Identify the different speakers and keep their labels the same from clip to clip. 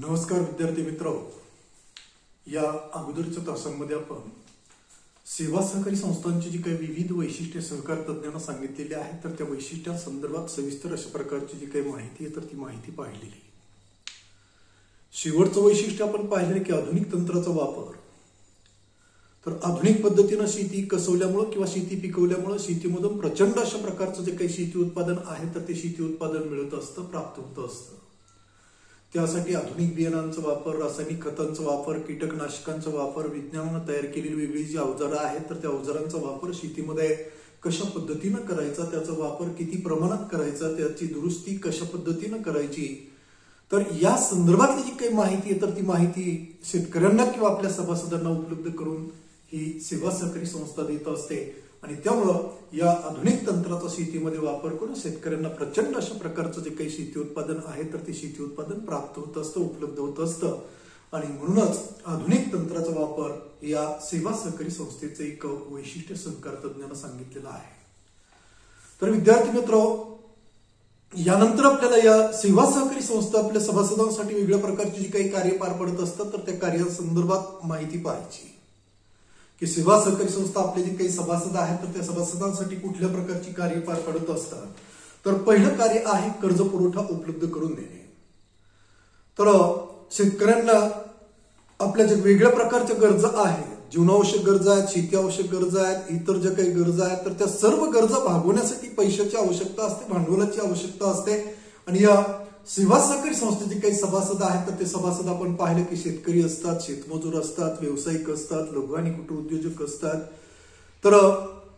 Speaker 1: नमस्कार विद्यार्थी मित्र, या अगोदरच्या तासांमध्ये आपण सेवा सहकारी संस्थांची जी काही विविध वैशिष्ट्ये सहकार तज्ञांना सांगितलेली आहेत तर त्या वैशिष्ट्यांसंदर्भात सविस्तर अशा प्रकारची जी काही माहिती आहे तर ती माहिती पाहिलेली. शेवटचं वैशिष्ट्य आपण पाहिलं की आधुनिक तंत्राचा वापर. तर आधुनिक पद्धतीने शेती कसवल्यामुळे किंवा शेती पिकवल्यामुळे शेतीमधून प्रचंड अशा प्रकारचं जे काही शेती उत्पादन आहे तर ते शेती उत्पादन मिळत असतं, प्राप्त होत असतं. त्यासाठी आधुनिक बियाणांचा वापर, रासायनिक खतांचा वापर, कीटकनाशकांचा वापर, विज्ञानानं तयार केलेली वेगळी जी अवजारं आहेत तर त्या अवजारांचा वापर शेतीमध्ये कशा पद्धतीनं करायचा, त्याचा वापर किती प्रमाणात करायचा, त्याची दुरुस्ती कशा पद्धतीनं करायची, तर या संदर्भातली जी काही माहिती आहे तर ती माहिती शेतकऱ्यांना किंवा आपल्या सभासदांना उपलब्ध करून ही सेवा सहकारी संस्था देत असते. आणि त्यामुळं या आधुनिक तंत्राचा शेतीमध्ये वापर करून शेतकऱ्यांना प्रचंड अशा प्रकारचं जे काही शेती उत्पादन आहे तर ते शेती उत्पादन प्राप्त होत असतं, उपलब्ध होत असतं. आणि म्हणूनच आधुनिक तंत्राचा वापर या सेवा सहकारी संस्थेचं एक वैशिष्ट्य सहकार तज्ञांना सांगितलेलं आहे. तर विद्यार्थी मित्र, यानंतर आपल्याला या सेवा सहकारी संस्था आपल्या सभासदांसाठी वेगळ्या प्रकारची जी काही कार्य पार पडत असतात तर त्या कार्यासंदर्भात माहिती पाहायची की सेवा सहकारी संस्था आपले जे काही सभासद आहेत तर त्या सभासदांसाठी कुठल्या प्रकारची कार्य पार पडत असतात. तर पहिलं कार्य आहे कर्ज पुरवठा उपलब्ध करून देणे. तर शेतकऱ्यांना आपल्या ज्या वेगळ्या प्रकारच्या गरजा आहेत, जीवनावश्यक गरजा आहेत, शेती आवश्यक गरजा आहेत, इतर ज्या काही गरजा आहेत तर त्या सर्व गरजा भागवण्यासाठी पैशाची आवश्यकता असते, भांडवलाची आवश्यकता असते. आणि या सेवा सहकारी संस्थेचे काही सभासद आहेत तर ते सभासद आपण पाहिलं की शेतकरी असतात, शेतमजूर असतात, व्यावसायिक असतात, लघु आणि कुटीर उद्योजक असतात. तर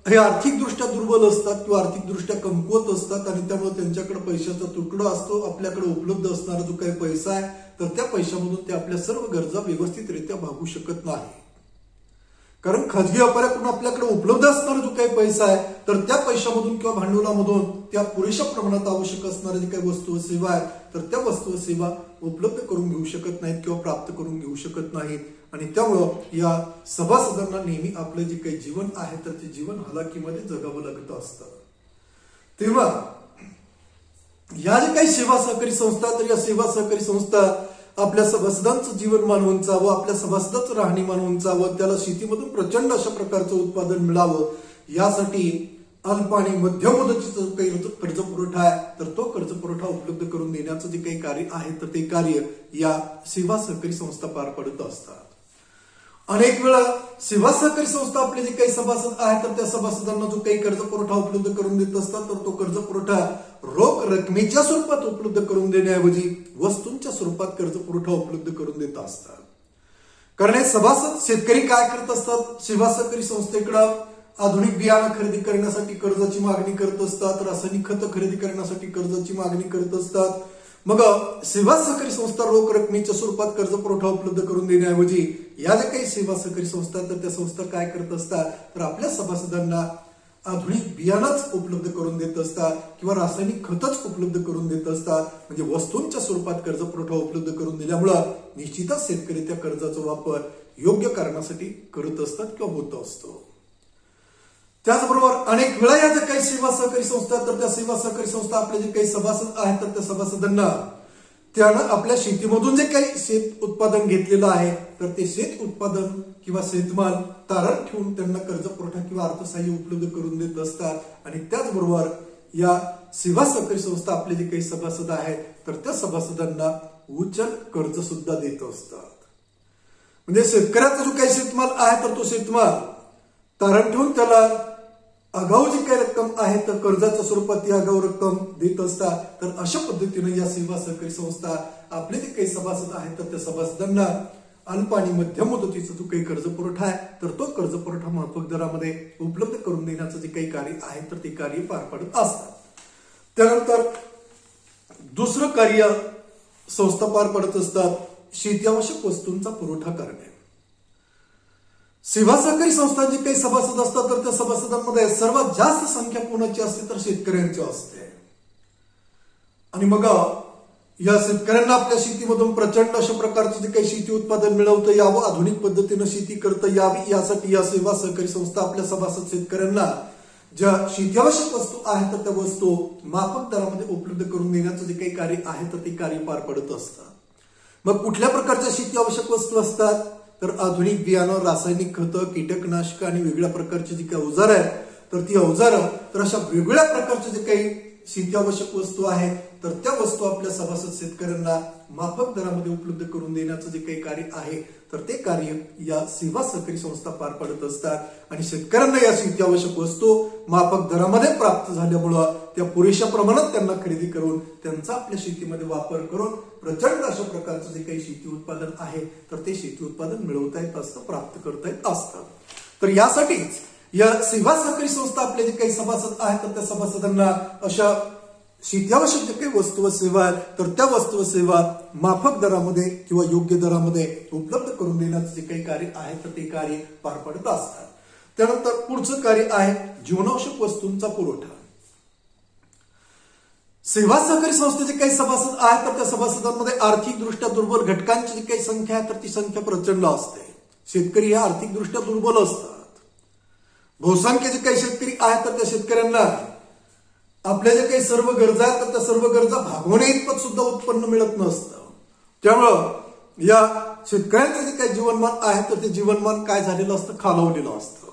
Speaker 1: हे आर्थिकदृष्ट्या दुर्बल असतात किंवा आर्थिकदृष्ट्या कमकुवत असतात आणि त्यामुळे त्यांच्याकडे पैशाचा तुकडा असतो. आपल्याकडे उपलब्ध असणारा जो काही पैसा आहे तर त्या पैशामधून ते आपल्या सर्व गरजा व्यवस्थितरित्या भागू शकत नाही. कारण खाजगी व्यापाऱ्याकडून आपल्याकडे उपलब्ध असणारा जो काही पैसा आहे तर त्या पैशामधून किंवा भांडवलामधून त्या पुरेशा प्रमाणात आवश्यक असणाऱ्या जे काही वस्तू व सेवा आहेत तर त्या वस्तू व सेवा उपलब्ध करून घेऊ शकत नाहीत किंवा प्राप्त करून घेऊ शकत नाहीत. आणि त्यामुळं या सभासदांना नेहमी आपलं जे काही जीवन आहे तर ते जीवन हलाखीमध्ये जगावं लागत असतं. तेव्हा या जे काही सेवा सहकारी संस्था तर या सेवा सहकारी संस्था आपल्या सभासदांचं जीवनमान उंचावं, आपल्या सभासदाचं राहणीमान उंचावं, त्याला शेतीमधून प्रचंड अशा प्रकारचं उत्पादन मिळावं, यासाठी अल्प आणि मध्यम मुदतीचा जो काही कर्ज पुरवठा आहे तर तो कर्ज पुरवठा उपलब्ध करून देण्याचं जे काही कार्य आहे तर ते कार्य या सेवा सहकारी संस्था पार पडत असतात. अनेक वेळा सेवा सहकारी संस्था आपले जे काही सभासद आहेत तर त्या सभासदांना जो काही कर्ज पुरवठा उपलब्ध करून देत असतात तर तो कर्ज पुरवठा रोख रकमेच्या स्वरूपात उपलब्ध करून देण्याऐवजी वस्तूंच्या स्वरूपात कर्ज पुरवठा उपलब्ध करून देत असतात. कारण हे सभासद शेतकरी काय करत असतात, सेवा सहकारी संस्थेकडे आधुनिक बियाणं खरेदी करण्यासाठी कर्जाची मागणी करत असतात, रासायनिक खतं खरेदी करण्यासाठी कर्जाची मागणी करत असतात. मग सेवा सहकारी संस्था रोख रकमेच्या स्वरूपात कर्ज पुरवठा उपलब्ध करून देण्याऐवजी या ज्या काही सेवा सहकारी संस्था तर त्या संस्था काय करत असतात तर आपल्या सभासदांना आधुनिक बियाणंच उपलब्ध करून देत असतात किंवा रासायनिक खतच उपलब्ध करून देत असतात. म्हणजे वस्तूंच्या स्वरूपात कर्ज पुरवठा उपलब्ध करून दिल्यामुळं निश्चितच शेतकरी त्या कर्जाचा वापर योग्य कारणासाठी करत असतात किंवा होत असतो. त्याचबरोबर अनेक वेळा या ज्या काही सेवा सहकारी संस्था तर त्या सेवा सहकारी संस्था आपले जे काही सभासद आहेत तर त्या सभासदांना त्यानं आपल्या शेतीमधून जे काही शेत उत्पादन घेतलेलं आहे तर ते शेत उत्पादन किंवा शेतमाल तारण ठेवून त्यांना कर्ज पुरवठा किंवा अर्थसहाय्य उपलब्ध करून देत असतात. आणि त्याचबरोबर या सेवा सहकारी संस्था आपले जे काही सभासद आहेत तर त्या सभासदांना उचल कर्ज सुद्धा देत असतात. म्हणजे शेतकऱ्याचा जो काही शेतमाल आहे तर तो शेतमाल तारण ठेवून त्याला आगाऊ जी काही रक्कम आहे तर कर्जाच्या स्वरूपात ती आगाऊ रक्कम देत असतात. तर अशा पद्धतीने या सेवा सहकारी संस्था आपले जे काही सभासद आहेत तर त्या सभासदांना अल्प आणि मध्यम मुदतीचा जो काही कर्ज पुरवठा आहे तर तो कर्ज पुरवठा माफक दरामध्ये उपलब्ध करून देण्याचं जे काही कार्य आहे तर ते कार्य पार पडत असतात. त्यानंतर दुसरं कार्य संस्था पार पडत असतात शेती आवश्यक वस्तूंचा पुरवठा करणे. सेवा सहकारी संस्थांचे काही सभासद असतात तर त्या सभासदांमध्ये सर्वात जास्त संख्या कोणाची असते तर शेतकऱ्यांची असते. आणि मग या शेतकऱ्यांना आपल्या शेतीमधून प्रचंड अशा प्रकारचं जे काही शेती उत्पादन मिळवतं यावं, आधुनिक पद्धतीनं शेती करता यावी यासाठी या सेवा सहकारी संस्था आपल्या सभासद शेतकऱ्यांना ज्या शेती आवश्यक वस्तू आहेत तर त्या वस्तू माफक दरामध्ये उपलब्ध करून देण्याचं जे काही कार्य आहे तर ते कार्य पार पडत असतं. मग कुठल्या प्रकारच्या शेती आवश्यक वस्तू असतात? तर आधुनिक बियाणं, रासायनिक खतं, कीटकनाशक आणि वेगळ्या प्रकारची जी काही अवजारं आहेत तर ती अवजारं, तर अशा वेगवेगळ्या प्रकारच्या जे काही शेती आवश्यक वस्तू आहेत तर त्या वस्तू आपल्या सभासद शेतकऱ्यांना माफक दरामध्ये उपलब्ध करून देण्याचं जे काही कार्य आहे तर ते कार्य या सेवा सहकारी संस्था पार पाडत असतात आणि शेतकऱ्यांना या शेती आवश्यक वस्तू माफक दरामध्ये प्राप्त झाल्यामुळं त्या पुरेशा प्रमाणात त्यांना खरेदी करून त्यांचा आपल्या शेतीमध्ये वापर करून प्रचंड अशा प्रकारचं जे काही शेती उत्पादन आहे तर ते शेती उत्पादन मिळवता येत असतं, प्राप्त करता येत असतं. तर यासाठीच या सेवा सहकारी संस्था आपले जे काही सभासद आहेत तर त्या सभासदांना अशा शेती आवश्यक जे काही वस्तू व सेवा आहेत तर त्या वस्तू व सेवा माफक दरामध्ये किंवा योग्य दरामध्ये उपलब्ध करून देण्याचं जे काही कार्य आहे तर ते कार्य पार पाडत असतात. त्यानंतर पुढचं कार्य आहे जीवनावश्यक वस्तूंचा पुरवठा. सेवा सहकारी संस्थेचे काही सभासद आहेत तर त्या सभासदांमध्ये आर्थिकदृष्ट्या दुर्बल घटकांची जी काही संख्या आहे तर ती संख्या प्रचंड असते. शेतकरी हे आर्थिकदृष्ट्या दुर्बल असतात. बहुसंख्य जे काही शेतकरी आहेत तर त्या शेतकऱ्यांना आपल्या जे काही सर्व गरजा आहेत तर त्या सर्व गरजा भागवण्या इतपत सुद्धा उत्पन्न मिळत नसतं. त्यामुळं या शेतकऱ्यांचं जे काही जीवनमान आहे तर ते जीवनमान काय झालेलं असतं? खालावलेलं असतं.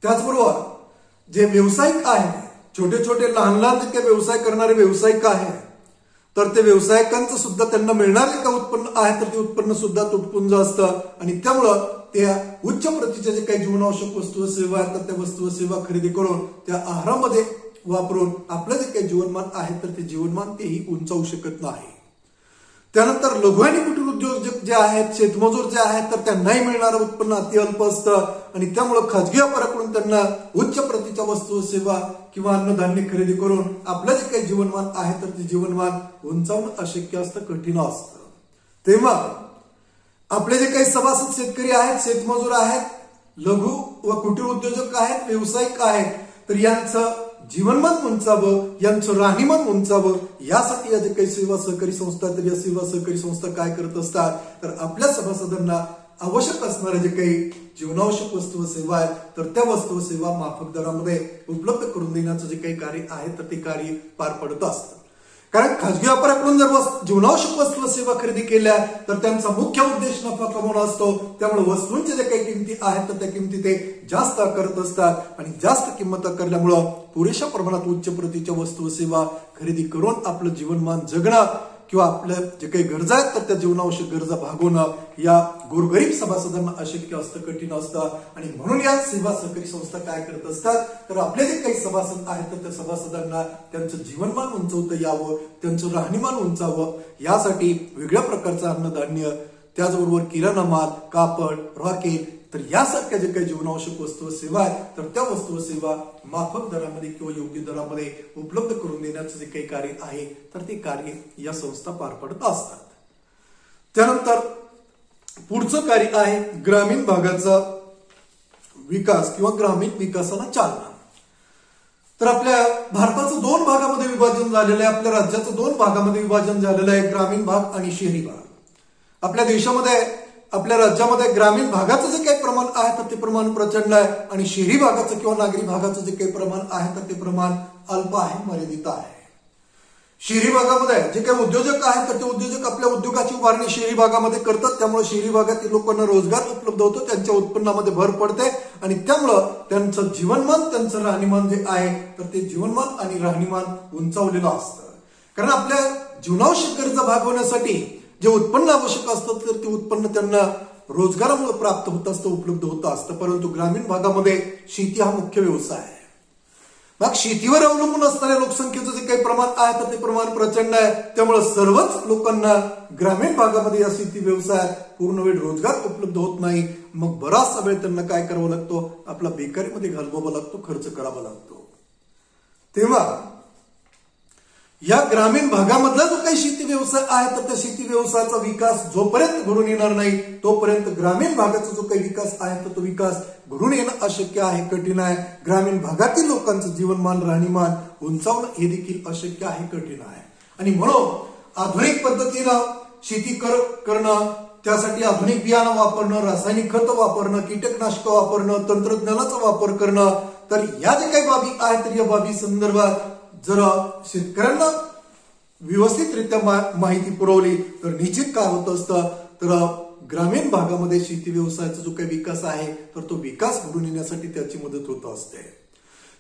Speaker 1: त्याचबरोबर जे व्यावसायिक आहेत, छोटे छोटे लहान लहान जे काही व्यवसाय करणारे व्यावसायिक आहेत तर ते व्यावसायिकांचं सुद्धा त्यांना मिळणारे जे काही उत्पन्न आहे तर ते उत्पन्न सुद्धा तुटपुंज असतं आणि त्यामुळं त्या उच्च प्रतीच्या जे काही जीवनावश्यक वस्तू व सेवा आहेत तर त्या वस्तू व सेवा खरेदी करून त्या आहारामध्ये वापरून आपलं जे काही जीवनमान आहे तर ते जीवनमान तेही उंचावू शकत नाही. त्यानंतर लघु आणि कुटीर उद्योजक जे आहेत, शेतमजूर जे आहेत तर त्यांनाही मिळणारं उत्पन्न अति अल्प असतं आणि त्यामुळे खाजगी व्यापाऱ्याकडून त्यांना उच्च प्रतीच्या वस्तू सेवा किंवा अन्नधान्य खरेदी करून आपलं जे काही जीवनमान आहे तर ते जीवनमान उंचावणं अशक्य असतं, कठीण असतं. तेव्हा आपले जे काही सभासद शेतकरी आहेत, शेतमजूर आहेत, लघु व कुटीर उद्योजक आहेत, व्यावसायिक आहेत तर यांचं जीवनमान उंचावं, यांचं राहणीमान उंचावं यासाठी या जे काही सेवा सहकारी संस्था तर या सेवा सहकारी संस्था काय करत असतात तर आपल्या सभासदांना आवश्यक असणारे जे काही जीवनावश्यक वस्तू व सेवा आहेत तर त्या वस्तू व सेवा माफक दरामध्ये उपलब्ध करून देण्याचं जे काही कार्य आहे तर ते कार्य पार पडत असतं. कारण खाजगी व्यापाऱ्याकडून जर जीवनावश्यक वस्तू व सेवा खरेदी केल्या तर त्यांचा मुख्य उद्देश नफा कमवणं असतो. त्यामुळे वस्तूंच्या ज्या काही किमती आहेत तर त्या किमती ते जास्त आकारत असतात आणि जास्त किंमत आकारल्यामुळं पुरेशा प्रमाणात उच्च प्रतीच्या वस्तू व सेवा खरेदी करून आपलं जीवनमान जगणं किंवा आपल्या जे काही गरजा आहेत तर त्या जीवनावश्यक गरजा भागवणं या गोरगरीब सभासदांना अशक्य असतं, कठीण असतं. आणि म्हणून या सेवा सहकारी संस्था काय करत असतात तर आपले जे काही सभासद आहेत तर त्या सभासदांना त्यांचं जीवनमान उंचवता यावं, त्यांचं राहणीमान उंचावं यासाठी वेगळ्या प्रकारचं अन्नधान्य, त्याचबरोबर किराणा माल, कापड, रॉकेल तर यासारख्या जे काही जीवनावश्यक वस्तू व सेवा आहेत तर त्या वस्तू व सेवा माफक दरामध्ये किंवा योग्य दरामध्ये उपलब्ध करून देण्याचं जे काही कार्य आहे तर ते कार्य या संस्था पार पडत असतात. त्यानंतर पुढचं कार्य आहे ग्रामीण भागाचा विकास किंवा ग्रामीण विकासाला चालना. तर आपल्या भारताचं 2 भागामध्ये विभाजन झालेलं आहे, आपल्या राज्याचं 2 भागामध्ये विभाजन झालेलं आहे, ग्रामीण भाग आणि शहरी भाग. आपल्या देशामध्ये आपल्या राज्यामध्ये ग्रामीण भागाचं जे काही प्रमाण आहे तर ते प्रमाण प्रचंड आहे आणि शहरी भागाचं किंवा नागरी भागाचं जे काही प्रमाण आहे तर ते प्रमाण अल्प आहे, मर्यादित आहे. शहरी भागामध्ये जे काही उद्योजक आहेत तर ते उद्योजक आपल्या उद्योगाची उभारणी शहरी भागामध्ये करतात. त्यामुळे शहरी भागातील लोकांना रोजगार उपलब्ध होतो, त्यांच्या उत्पन्नामध्ये भर पडते आणि त्यामुळं त्यांचं जीवनमान, त्यांचं राहणीमान जे आहे तर ते जीवनमान आणि राहणीमान उंचावलेलं असतं. कारण आपल्या जीवनावश्यक गरजा भागवण्यासाठी जे उत्पन्न आवश्यक असतं तर ते उत्पन्न त्यांना रोजगारामुळे प्राप्त होत असतं, उपलब्ध होत असतं. परंतु ग्रामीण भागामध्ये शेती हा मुख्य व्यवसाय आहे. मग शेतीवर अवलंबून असणाऱ्या लोकसंख्येचं जे काही प्रमाण आहे तर ते प्रमाण प्रचंड आहे. त्यामुळे सर्वच लोकांना ग्रामीण भागामध्ये या शेती व्यवसायात पूर्ण वेळ रोजगार उपलब्ध होत नाही. मग बराचसा वेळ त्यांना काय करावं लागतो, आपला बेकारीमध्ये घालवावा लागतो, खर्च करावा लागतो. तेव्हा या ग्रामीण भागामधला जो काही शेती व्यवसाय आहे तर त्या शेती व्यवसायाचा विकास जोपर्यंत घडून येणार नाही तोपर्यंत ग्रामीण भागाचा जो काही विकास आहे तर तो विकास घडून येणं अशक्य आहे, कठीण आहे. ग्रामीण भागातील लोकांचं जीवनमान, राहणीमान उंचावणं हे देखील अशक्य आहे, कठीण आहे. आणि म्हणून आधुनिक पद्धतीनं शेती करणं, त्यासाठी आधुनिक बियाणं वापरणं, रासायनिक खतं वापरणं, कीटकनाशक वापरणं, तंत्रज्ञानाचा वापर करणं तर या जे काही बाबी आहेत तर या बाबी संदर्भात जर शेतकऱ्यांना व्यवस्थितरित्या माहिती पुरवली तर निश्चित काय होत असतं, तर ग्रामीण भागामध्ये शेती व्यवसायाचा जो काही विकास आहे तर तो विकास घडून येण्यासाठी त्याची मदत होत असते.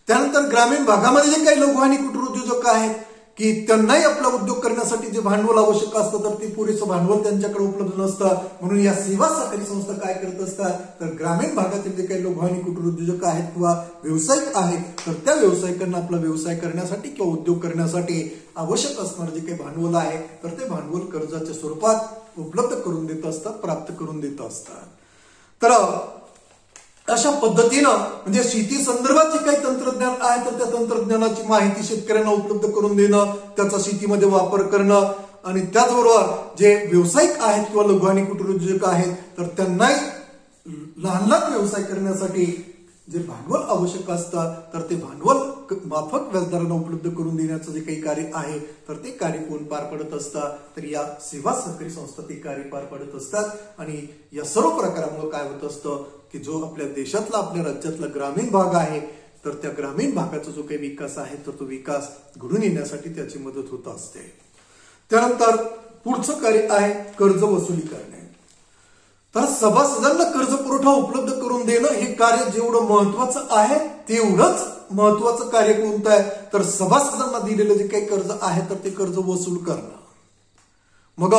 Speaker 1: त्यानंतर ग्रामीण भागामध्ये जे काही लघु आणि कुटीर उद्योजक आहेत की त्यांनाही आपला उद्योग करण्यासाठी जे भांडवल आवश्यक असतं तर ते पुरेसं भांडवल त्यांच्याकडे उपलब्ध नसतं. म्हणून या सेवा सहकारी संस्था काय करत असतात, तर ग्रामीण भागातील जे काही लघु आणि कुटीर उद्योजक आहेत किंवा व्यावसायिक आहेत तर त्या व्यावसायिकांना आपला व्यवसाय करण्यासाठी किंवा उद्योग करण्यासाठी आवश्यक असणारे जे काही भांडवल आहे तर ते भांडवल कर्जाच्या स्वरूपात उपलब्ध करून देत असतात, प्राप्त करून देत असतात. तर अशा पद्धतीनं म्हणजे शेती संदर्भात जे काही तंत्रज्ञान आहे तर त्या तंत्रज्ञानाची माहिती शेतकऱ्यांना उपलब्ध करून देणं, त्याचा शेतीमध्ये वापर करणं आणि त्याचबरोबर जे व्यावसायिक आहेत किंवा लघु आणि कुटीर उद्योजक आहेत तर त्यांनाही लहान लहान व्यवसाय करण्यासाठी जे भांडवल आवश्यक असतं तर ते भांडवल माफक व्याजदरांना उपलब्ध करून देण्याचं जे काही कार्य आहे तर ते कार्य कोण पार पडत असतात, तर या सेवा सहकारी संस्था ते कार्य पार पडत असतात. आणि या सर्व प्रकारामुळे काय होत असतं की जो आपल्या देशातला आपल्या राज्यातला ग्रामीण भाग आहे तर त्या ग्रामीण भागाचा जो काही विकास आहे तर तो विकास घडून येण्यासाठी त्याची मदत होत असते. त्यानंतर पुढचं कार्य आहे कर्ज वसुली करणे. तर सभासदांना कर्ज पुरवठा उपलब्ध करून देणं हे कार्य जेवढं महत्वाचं आहे तेवढंच महत्वाचं कार्य कोणतं आहे, तर सभासदांना दिलेलं जे काही कर्ज आहे तर ते कर्ज वसूल करणं. मग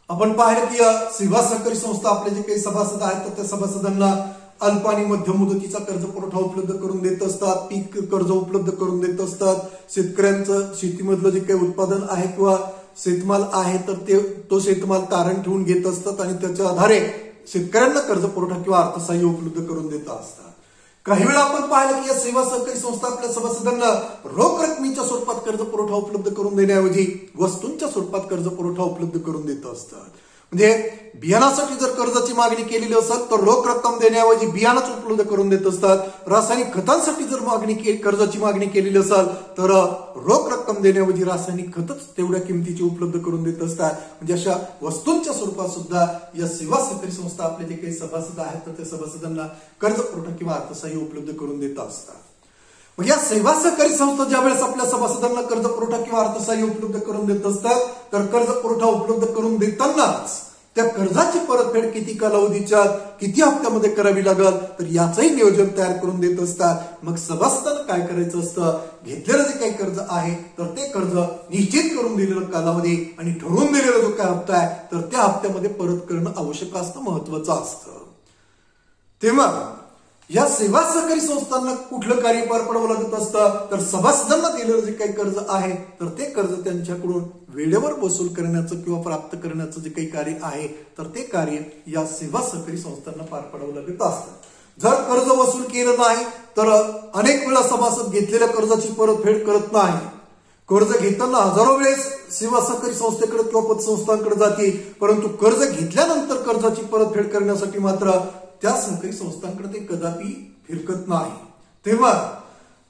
Speaker 1: आपण पाहिलं की सेवा सहकारी संस्था आपले जे काही सभासद आहेत तर त्या सभासदांना अल्प आणि मध्यम मुदतीचा कर्ज पुरवठा उपलब्ध करून देत असतात, पीक कर्ज उपलब्ध करून देत असतात. शेतकऱ्यांचं शेतीमधलं जे काही उत्पादन आहे किंवा शेतमाल आहे तर तो शेतमाल तारण ठेवून घेत असतात आणि त्याच्या आधारे शेतकऱ्यांना कर्ज पुरवठा किंवा अर्थसहाय्य उपलब्ध करून देत असतात. काही वेळा आपण पाहिलं की या सेवा सहकारी संस्था आपल्या सभासदांना रोख रकमेच्या स्वरूपात कर्ज पुरवठा उपलब्ध करून देण्याऐवजी वस्तूंच्या स्वरूपात कर्ज पुरवठा उपलब्ध करून देत असतात. म्हणजे बियाणासाठी जर कर्जाची मागणी केलेली असेल तर रोख रक्कम देण्याऐवजी बियाणाच उपलब्ध करून देत असतात. रासायनिक खतांसाठी जर कर्जाची मागणी केलेली असेल तर रोख रक्कम देण्याऐवजी रासायनिक खतच तेवढ्या किमतीची उपलब्ध करून देत असतात. म्हणजे अशा वस्तूंच्या स्वरूपात सुद्धा या सेवा सहकारी संस्था आपले जे काही सभासद आहेत तर त्या सभासदांना कर्ज पुरवठा किंवा अर्थसहाय्य उपलब्ध करून देत असतात. मग या सेवा सहकारी संस्था ज्यावेळेस आपल्या सभासदांना कर्ज पुरवठा किंवा अर्थसहाय्य उपलब्ध करून देत असतात तर कर्ज पुरवठा उपलब्ध करून देतानाच त्या कर्जाची परतफेड किती कालावधीच्या किती हप्त्यामध्ये करावी लागेल तर याचंही नियोजन तयार करून देत असतात. मग सभासदांना काय करायचं असतं, घेतलेलं जे काही कर्ज आहे तर ते कर्ज निश्चित करून दिलेलं कालावधी आणि ठरवून दिलेला जो काय हप्ता आहे तर त्या हप्त्यामध्ये परत करणं आवश्यक असतं, महत्वाचं असतं. तेव्हा या सेवा सहकारी संस्थांना कुठलं कार्य पार पडावं लागत असतं, तर सभासदांना दिलेलं जे काही कर्ज आहे तर ते कर्ज त्यांच्याकडून वेळेवर वसूल करण्याचं किंवा प्राप्त करण्याचं जे काही कार्य आहे तर ते कार्य या सेवा सहकारी संस्थांना पार पडावं लागत असतं. जर कर्ज वसूल केलं नाही तर अनेक वेळा सभासद घेतलेल्या कर्जाची परतफेड करत नाही. कर्ज घेताना हजारो वेळेस सेवा सहकारी संस्थेकडे किंवा पतसंस्थांकडे जाते, परंतु कर्ज घेतल्यानंतर कर्जाची परतफेड करण्यासाठी मात्र त्या सहकारी संस्थांकडे ते कदापि फिरकत नाही. तेव्हा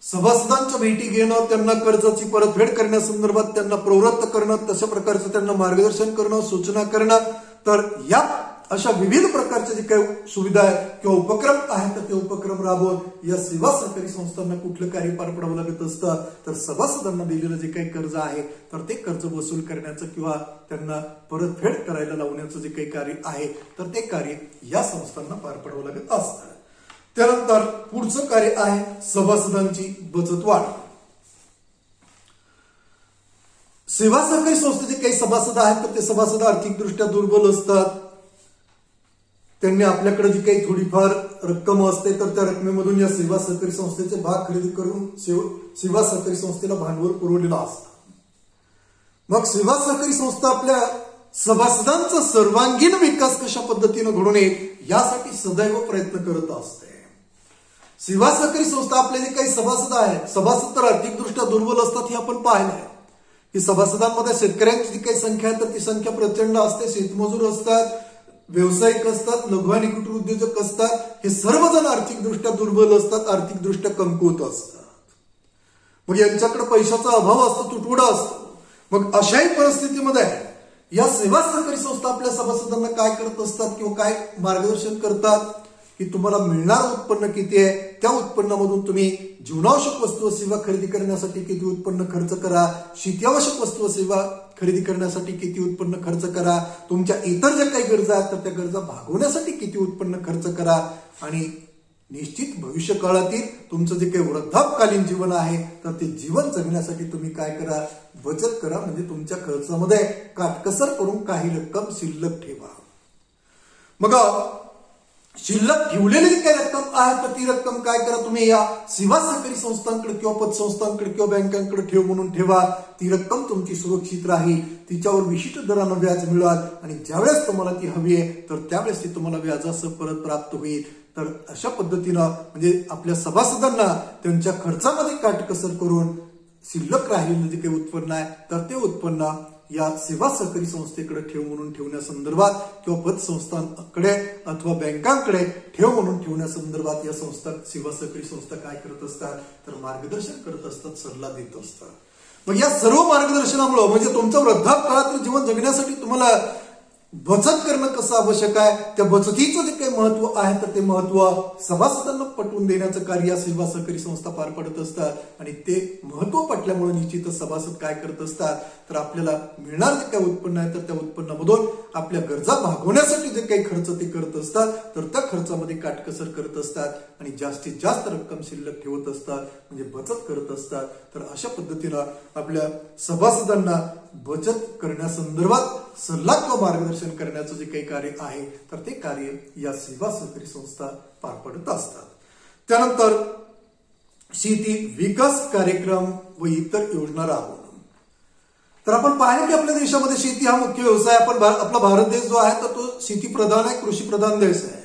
Speaker 1: सभासदांच्या भेटी घेणं, त्यांना कर्जाची परतफेड करण्यासंदर्भात त्यांना प्रवृत्त करणं, तशा प्रकारचं त्यांना मार्गदर्शन करणं, सूचना करणं, तर या अशा विविध प्रकारच्या जे काही सुविधा आहेत किंवा उपक्रम आहेत तर ते उपक्रम राबवून या सेवा सहकारी संस्थांना कुठलं कार्य पार पडावं लागत असतं, तर सभासदांना दिलेलं जे काही कर्ज आहे तर ते कर्ज वसूल करण्याचं किंवा त्यांना परतफेड करायला लावण्याचं जे काही कार्य आहे तर ते कार्य या संस्थांना पार पडावं लागत असतं. त्यानंतर पुढचं कार्य आहे सभासदांची बचत वाढ. सेवा सहकारी संस्थेचे काही सभासद आहेत तर ते सभासद आर्थिकदृष्ट्या दुर्बल असतात. त्यांनी आपल्याकडे जी काही थोडीफार रक्कम असते तर त्या रकमेमधून या सेवा सहकारी संस्थेचे भाग खरेदी करून सेवा सहकारी संस्थेला भांडवल पुरवलेलं असतं. मग सेवा सहकारी संस्था आपल्या सभासदांचा सर्वांगीण विकास कशा पद्धतीने घडून येईल यासाठी सदैव प्रयत्न करत असते. सेवा सहकारी संस्था आपले जे काही सभासद आहेत, सभासद तर आर्थिकदृष्ट्या दुर्बल असतात हे आपण पाहिलंय की सभासदांमध्ये शेतकऱ्यांची जी काही संख्या आहे तर ती संख्या प्रचंड असते. शेतमजूर असतात, व्यावसायिक असतात, लघु आणि कुटीर उद्योजक असतात. हे सर्वजण आर्थिकदृष्ट्या दुर्बल असतात, आर्थिकदृष्ट्या कमकुवत असतात. मग यांच्याकडे पैशाचा अभाव असतो, तुटवडा असतो. मग अशाही परिस्थितीमध्ये या सेवा सहकारी संस्था आपल्या सभासदांना काय करत असतात किंवा काय मार्गदर्शन करतात, की तुम्हाला मिळणारं उत्पन्न किती आहे, त्या उत्पन्नामधून तुम्ही जीवनावश्यक वस्तू व सेवा खरेदी करण्यासाठी किती उत्पन्न खर्च करा, शेतीआवश्यक वस्तू व सेवा खरेदी करण्यासाठी किती उत्पन्न खर्च करा, तुमच्या इतर ज्या काही गरजा आहेत तर त्या गरजा भागवण्यासाठी किती उत्पन्न खर्च करा, आणि निश्चित भविष्य काळातील तुमचं जे काही वृद्धापकालीन जीवन आहे तर ते जीवन जगण्यासाठी तुम्ही काय करा, बचत करा. म्हणजे तुमच्या खर्चामध्ये काटकसर करून काही रक्कम शिल्लक ठेवा. मग शिल्लक ठेवलेली जी काही रक्कम आहे तर ती रक्कम काय करा, तुम्ही या सेवा सहकारी संस्थांकडे किंवा पतसंस्थांकडे किंवा बँकांकडे ठेव म्हणून ठेवा. ती रक्कम तुमची सुरक्षित राहील, तिच्यावर विशिष्ट दरानं व्याज मिळाल, आणि ज्यावेळेस तुम्हाला ती हवी आहे तर त्यावेळेस ती तुम्हाला व्याजासह परत प्राप्त होईल. तर अशा पद्धतीनं म्हणजे आपल्या सभासदांना त्यांच्या खर्चामध्ये काटकसर करून शिल्लक राहिलेलं जे काही उत्पन्न आहे तर ते उत्पन्न या सेवा सहकारी संस्थेकडे ठेव म्हणून ठेवण्यासंदर्भात किंवा पतसंस्थांकडे अथवा बँकांकडे ठेव म्हणून ठेवण्यासंदर्भात या संस्था सेवा सहकारी संस्था काय करत असतात तर मार्गदर्शन करत असतात, सल्ला देत असतात. मग या सर्व मार्गदर्शनामुळे म्हणजे तुमचं वृद्धापकाळातील जीवन जगण्यासाठी तुम्हाला बचत करणं कसं आवश्यक आहे, त्या बचतीचं जे काही महत्व आहे तर ते महत्व सभासदांना पटवून देण्याचं कार्य या सेवा सहकारी संस्था पार पडत असतात. आणि ते महत्व पटल्यामुळे निश्चितच सभासद काय करत असतात तर आपल्याला मिळणार जे काही उत्पन्न आहे तर त्या उत्पन्नामधून आपल्या गरजा भागवण्यासाठी जे काही खर्च ते करत असतात तर त्या खर्चामध्ये काटकसर करत असतात आणि जास्तीत जास्त रक्कम शिल्लक ठेवत असतात, म्हणजे बचत करत असतात. तर अशा पद्धतीनं आपल्या सभासदांना बचत करण्यासंदर्भात सल्ला किंवा मार्गदर्शन करण्याचं जे काही कार्य आहे तर ते कार्य या सेवा सहकारी संस्था पार पडत असतात. त्यानंतर शेती विकास कार्यक्रम व इतर योजना राबवणं. तर आपण पाहिलं की आपल्या देशामध्ये शेती हा मुख्य व्यवसाय. आपला भारत देश जो आहे तर तो शेती प्रधान आहे, कृषी प्रधान देश आहे.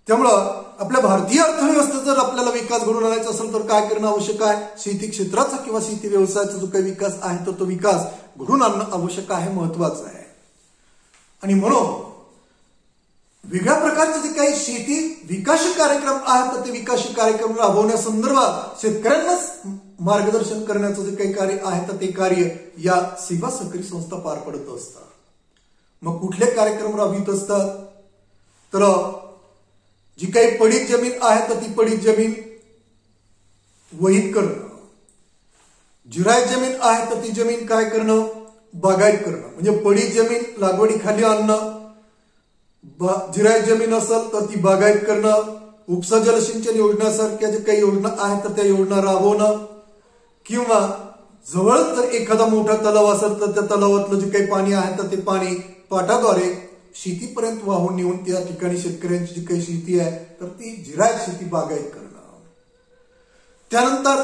Speaker 1: त्यामुळं आपल्या भारतीय अर्थव्यवस्थेचा जर आपल्याला विकास घडवून आणायचा असेल तर काय करणं आवश्यक आहे, शेती क्षेत्राचा किंवा शेती व्यवसायाचा जो काही विकास आहे तर तो विकास घडवून आणणं आवश्यक आहे, महत्वाचं आहे. आणि म्हणून वेगळ्या प्रकारचे जे काही शेती विकास कार्यक्रम आहेत तर ते विकास कार्यक्रम राबवण्यासंदर्भात शेतकऱ्यांना मार्गदर्शन करण्याचं जे काही कार्य आहे तर ते कार्य या सेवा सहकारी संस्था पार पडत असतात. मग कुठले कार्यक्रम राबवित असतात तर जी काही पडीक जमीन आहे तर ती पडीक जमीन वहीत करणं, जिरायत जमीन आहे तर ती जमीन काय करणं, बागायत करणं. म्हणजे पडीक जमीन लागवडीखाली आणणं, जिरायत जमीन असेल तर ती बागायत करणं, उपसा जलसिंचन योजनेसारख्या जे काही योजना आहेत तर त्या योजना राबवणं, किंवा जवळच जर एखादा मोठा तलाव असेल तर त्या तलावातलं जे काही पाणी आहे तर ते पाणी पाटाद्वारे शेतीपर्यंत वाहून नेऊन त्या ठिकाणी शेतकऱ्यांची जी काही शेती आहे तर ती जिरायत शेती बागायत करणं. त्यानंतर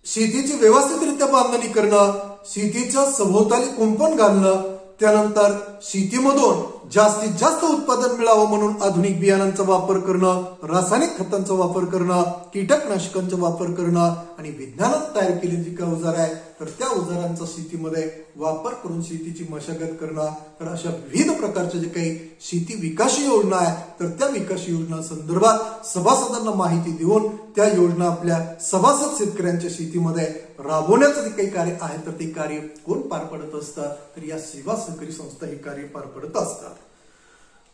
Speaker 1: शेतीची व्यवस्थितरित्या बांधणी करणं, शेतीच्या सभोवताली कुंपण घालणं. त्यानंतर शेतीमधून जास्तीत जास्त उत्पादन मिळावं म्हणून आधुनिक बियाणांचा वापर करणं, रासायनिक खतांचा वापर करणं, कीटकनाशकांचा वापर करणं आणि विज्ञानात तयार केलेली जी काही अवजार आहे तर त्या अवजारांचा शेतीमध्ये वापर करून शेतीची मशागत करणं. तर अशा विविध प्रकारच्या जे काही शेती विकास योजना आहे तर त्या विकास योजना संदर्भात सभासदांना माहिती देऊन त्या योजना आपल्या सभासद शेतकऱ्यांच्या शेतीमध्ये राबवण्याचं जे काही कार्य आहे तर ते कार्य कोण पार पडत असतात तर या सेवा सहकारी संस्था हे कार्य पार पडत असतात.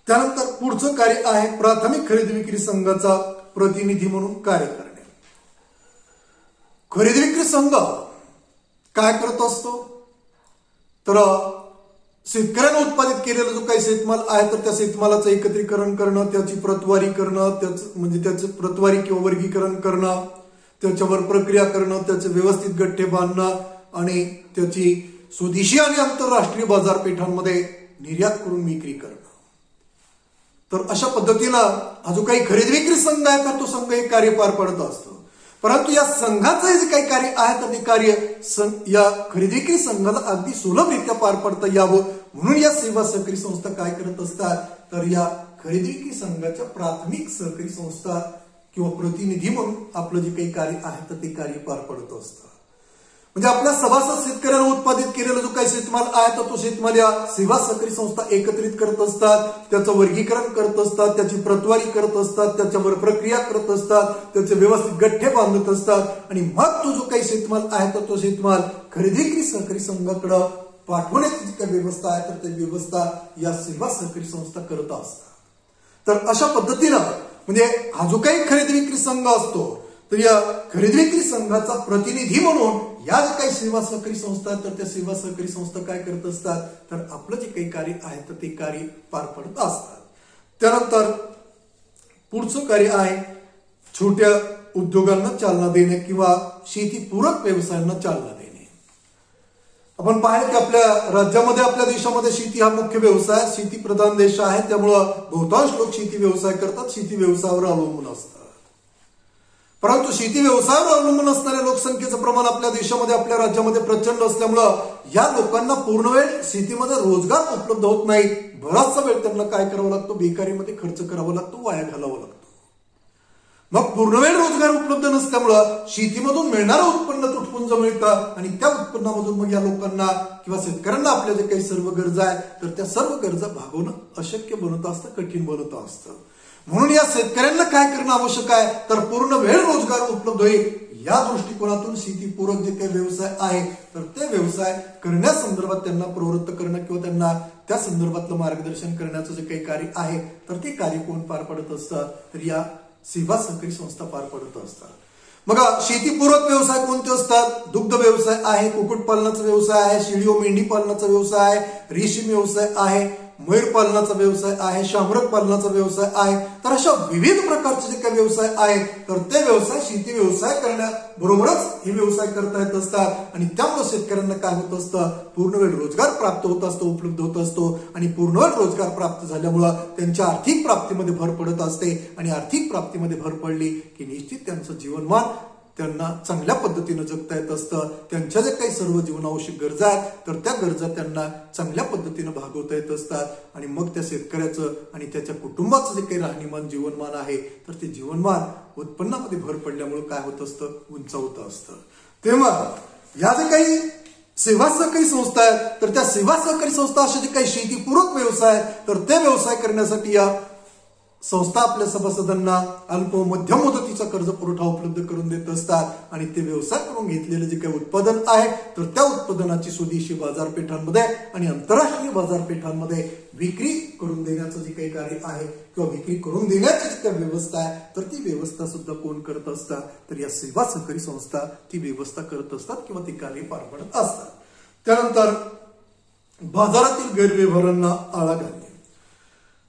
Speaker 1: त्यानंतर पुढचं कार्य आहे प्राथमिक खरेदी विक्री संघाचा प्रतिनिधी म्हणून कार्य करणे. खरेदी विक्री संघ काय करत असतो तर शेतकऱ्याने उत्पादित केलेला जो काही शेतमाल आहे तर त्या शेतमालाचं एकत्रीकरण करणं, त्याची प्रतवारी करणं, त्याचं प्रतवारी किंवा वर्गीकरण करणं, त्याच्यावर प्रक्रिया करणं, त्याचे व्यवस्थित गठ्ठे बांधणं आणि त्याची स्वदेशी आणि आंतरराष्ट्रीय बाजारपेठांमध्ये निर्यात करून विक्री करणं. तर अशा पद्धतीनं हा जो काही खरेदी विक्री संघ आहे तर तो संघ हे कार्य पार पडत असतो. परंतु या संघाचं जे काही कार्य आहे तर ते कार्य या खरेदी विक्री संघाला अगदी सुलभरित्या पार पडता यावं म्हणून या सेवा सहकारी संस्था काय करत असतात तर या खरेदी विक्री संघाच्या प्राथमिक सहकारी संस्था किंवा प्रतिनिधी म्हणून आपलं जे काही कार्य आहे तर ते कार्य पार पडत असतं. म्हणजे आपल्या सभासद शेतकऱ्याने उत्पादित केलेला जो काही शेतमाल आहे तर तो शेतमाल या सेवा सहकारी संस्था एकत्रित करत असतात, त्याचं वर्गीकरण करत असतात, त्याची प्रतवारी करत असतात, त्याच्यावर प्रक्रिया करत असतात, त्याचे व्यवस्थित गठ्ठे बांधत असतात आणि मग तो जो काही शेतमाल आहे तर तो शेतमाल खरेदी विक्री सहकारी संघाकडे पाठवण्याची जी काही व्यवस्था आहे तर ती व्यवस्था या सेवा सहकारी संस्था करत असतात. तर अशा पद्धतीनं म्हणजे हा जो काही खरेदी विक्री संघ असतो तर या खरेदी विक्री संघाचा प्रतिनिधी म्हणून या ज्या काही सेवा सहकारी संस्था आहेत तर त्या सेवा सहकारी संस्था काय करत असतात तर आपलं जे काही कार्य आहे तर ते कार्य पार पडत असतात. त्यानंतर पुढचं कार्य आहे छोट्या उद्योगांना चालना देणे किंवा शेतीपूरक व्यवसायांना चालना देणे. आपण पाहिलं की आपल्या राज्यामध्ये आपल्या देशामध्ये शेती हा मुख्य व्यवसाय शेती प्रधान देश आहे. त्यामुळं बहुतांश लोक शेती व्यवसाय करतात, शेती व्यवसायावर अवलंबून असतात. परंतु शेती व्यवसायावर अवलंबून असणाऱ्या लोकसंख्येचं प्रमाण आपल्या देशामध्ये आपल्या राज्यामध्ये प्रचंड असल्यामुळं या लोकांना पूर्ण वेळ शेतीमध्ये रोजगार उपलब्ध होत नाही. बराचसा वेळ त्यांना काय करावं लागतो बेकारीमध्ये खर्च करावा लागतो, वाया घालावा लागतो. मग पूर्णवेळ रोजगार उपलब्ध नसल्यामुळं शेतीमधून मिळणारं उत्पन्न तुटपुंज मिळतं आणि त्या उत्पन्नामधून मग या लोकांना किंवा शेतकऱ्यांना आपल्या जे काही सर्व गरजा आहेत तर त्या सर्व गरजा भागवणं अशक्य बनत असतं, कठीण बनत असतं. म्हणून या शेतकऱ्यांना काय करणं आवश्यक आहे तर पूर्ण वेळ रोजगार उपलब्ध होईल. या दृष्टिकोनातून शेतीपूरक जे काही व्यवसाय आहे तर ते व्यवसाय करण्यासंदर्भात त्यांना प्रवृत्त करणं किंवा त्यांना त्या संदर्भातलं मार्गदर्शन करण्याचं जे काही कार्य आहे तर ते कार्य कोण पार पडत असतात तर या सेवा सहकारी संस्था पार पडत असतात. मग शेतीपूरक व्यवसाय कोणते असतात? दुग्ध व्यवसाय आहे, कुक्कुटपालनाचा व्यवसाय आहे, शेळी व मेंढी पालनाचा व्यवसाय आहे, रेशीम व्यवसाय आहे, मयूर पालनाचा व्यवसाय आहे, शामरक पालनाचा व्यवसाय आहे. तर अशा विविध प्रकारचे जे काही व्यवसाय आहेत तर ते व्यवसाय शेती व्यवसाय करण्याबरोबरच हे व्यवसाय करता येत असतात आणि त्यामुळे शेतकऱ्यांना काय होत असतं पूर्ण वेळ रोजगार प्राप्त होत असतो, उपलब्ध होत असतो आणि पूर्ण वेळ रोजगार प्राप्त झाल्यामुळं त्यांच्या आर्थिक प्राप्तीमध्ये भर पडत असते आणि आर्थिक प्राप्तीमध्ये भर पडली की निश्चित त्यांचं जीवनमान त्यांना चांगल्या पद्धतीने जगता येत असतं. त्यांच्या जे काही सर्व जीवनावश्यक गरजा आहेत तर त्या गरजा त्यांना चांगल्या पद्धतीने भागवता येत असतात आणि मग त्या शेतकऱ्याचं आणि त्याच्या कुटुंबाचं जे काही राहणीमान जीवनमान आहे तर ते जीवनमान उत्पन्नामध्ये भर पडल्यामुळे काय होत असतं उंचावत असतं. तेव्हा या जे काही सेवा सहकारी संस्था आहेत तर त्या सेवा सहकारी संस्था अशा जे काही शेतीपूरक व्यवसाय तर ते व्यवसाय करण्यासाठी या संस्था आपल्या सभासदांना अल्प व मध्यम मुदतीचा कर्ज पुरवठा उपलब्ध करून देत असतात आणि ते व्यवसाय करून घेतलेले जे काही उत्पादन आहे तर त्या उत्पादनाची स्वदेशी बाजारपेठांमध्ये आणि आंतरराष्ट्रीय बाजारपेठांमध्ये विक्री करून देण्याचं जे काही कार्य आहे किंवा विक्री करून देण्याची जी काही व्यवस्था आहे तर ती व्यवस्था सुद्धा कोण करत असतात तर या सेवा सहकारी संस्था ती व्यवस्था करत असतात किंवा ती कार्य पार पडत असतात. त्यानंतर बाजारातील गैरव्यवहारांना आळा घालणे.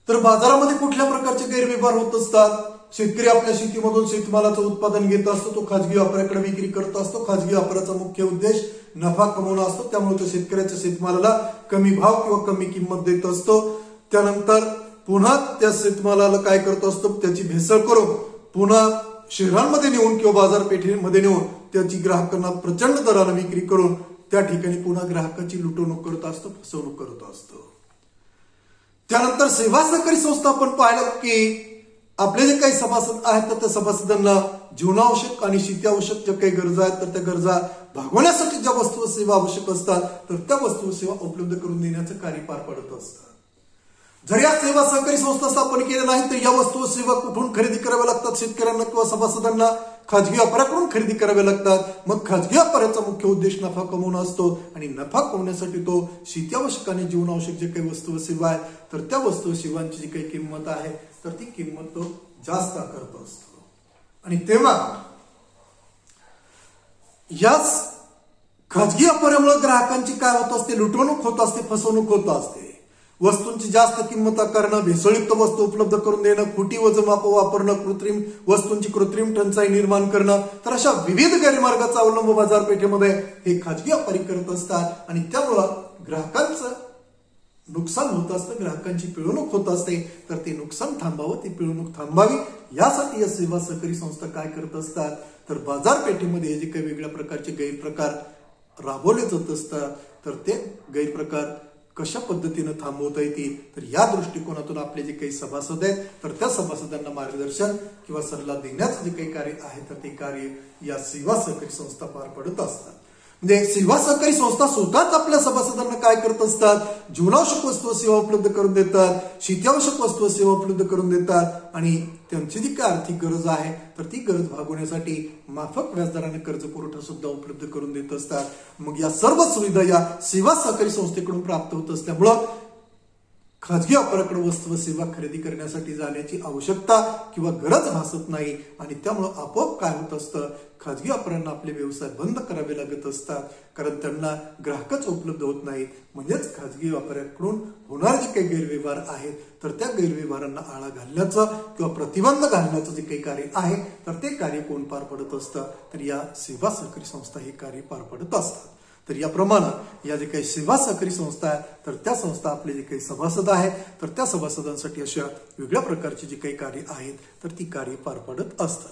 Speaker 1: तर बाजारामध्ये कुठल्या प्रकारचे गैरव्यवहार होत असतात? शेतकरी आपल्या शेतीमधून शेतमालाचं उत्पादन घेत असतो, तो खाजगी व्यापाऱ्याकडे विक्री करत असतो. खाजगी व्यापाराचा मुख्य उद्देश नफा कमवणं असतो, त्यामुळे तो शेतकऱ्याच्या शेतमालाला कमी भाव किंवा कमी किंमत देत असतो. त्यानंतर पुन्हा त्या शेतमालाला काय करत असतो त्याची भेसळ करून पुन्हा शहरांमध्ये नेऊन किंवा बाजारपेठेमध्ये नेऊन त्याची ग्राहकांना प्रचंड दराने विक्री करून त्या ठिकाणी पुन्हा ग्राहकाची लुटवणूक करत असतो, फसवणूक करत असतो. त्यानंतर सेवा सहकारी संस्था आपण पाहिलं की आपले जे काही सभासद आहेत तर त्या सभासदांना जीवनावश्यक आणि शेती आवश्यक ज्या काही गरजा आहेत तर त्या गरजा भागवण्यासाठी ज्या वस्तू व सेवा आवश्यक असतात तर त्या वस्तू व सेवा उपलब्ध करून देण्याचं कार्य पार पडत असतात. जर या सेवा सहकारी संस्था स्थापन केल्या नाही तर या वस्तू व सेवा कुठून खरेदी कराव्या लागतात शेतकऱ्यांना किंवा सभासदांना? खाजगी व्यापाऱ्याकडून खरेदी कराव्या लागतात. मग खाजगी व्यापाऱ्याचा मुख्य उद्देश नफा कमवणं असतो आणि नफा कमवण्यासाठी तो शेती आवश्यक आणि जीवनावश्यक जे काही वस्तू व सेवा आहे तर त्या वस्तू व सेवांची जी काही किंमत आहे तर ती किंमत तो जास्त करत असतो. आणि तेव्हा याच खाजगी व्यापाऱ्यामुळे ग्राहकांची काय होत असते लुटवणूक होत असते, फसवणूक होत असते. वस्तूंची जास्त किंमत आकारणं, भेसळयुक्त वस्तू उपलब्ध करून देणं, खोटी वजनमाप वापरणं, कृत्रिम वस्तूंची कृत्रिम टंचाई निर्माण करणं तर अशा विविध गैरमार्गाचा अवलंब बाजारपेठेमध्ये हे खाजगी व्यापारी करत असतात आणि त्यामुळं ग्राहकांचं नुकसान होत असतं, ग्राहकांची पिळवणूक होत असते. तर ते नुकसान थांबावं, ती पिळवणूक थांबावी यासाठी या सेवा सहकारी संस्था काय करत असतात तर बाजारपेठेमध्ये जे काही वेगळ्या प्रकारचे गैरप्रकार राबवले जात असतात तर ते गैरप्रकार कशा पद्धतीने थांबवता येतील तर या दृष्टिकोनातून आपले जे काही सभासद आहेत तर त्या सभासदांना मार्गदर्शन किंवा सल्ला देण्याचं जे काही कार्य आहे तर ते कार्य या सेवा सहकारी संस्था पार पडत असतात. म्हणजे सेवा सहकारी संस्था स्वतःच आपल्या सभासदांना काय करत असतात जीवनावश्यक वस्तू व सेवा उपलब्ध करून देतात, शेतीआवश्यक वस्तू व सेवा उपलब्ध करून देतात आणि त्यांची जी काय आर्थिक गरज आहे तर ती गरज भागवण्यासाठी माफक व्याजदराने कर्ज पुरवठा सुद्धा उपलब्ध करून देत असतात. मग या सर्व सुविधा या सेवा सहकारी संस्थेकडून प्राप्त होत असल्यामुळं खाजगी व्यापाऱ्याकडे वस्तू व सेवा खरेदी करण्यासाठी जाण्याची आवश्यकता किंवा गरज भासत नाही आणि त्यामुळं आपोआप काय होत असतं, खाजगी व्यापाऱ्यांना आपले व्यवसाय बंद करावे लागत असतात, कारण त्यांना ग्राहकच उपलब्ध होत नाहीत. म्हणजेच खाजगी व्यापाऱ्यांकडून होणारे जे काही गैरव्यवहार आहेत तर त्या गैरव्यवहारांना आळा घालण्याचं किंवा प्रतिबंध घालण्याचं जे काही कार्य आहे तर ते कार्य कोण पार पडत असतं, तर या सेवा सहकारी संस्था हे कार्य पार पडत असतात. तर याप्रमाणे या जे काही सेवा सहकारी संस्था आहेत तर त्या संस्था आपले जे काही सभासद आहेत तर त्या सभासदांसाठी अशा वेगळ्या प्रकारची जी काही कार्य आहेत तर ती कार्य पार पडत असतात.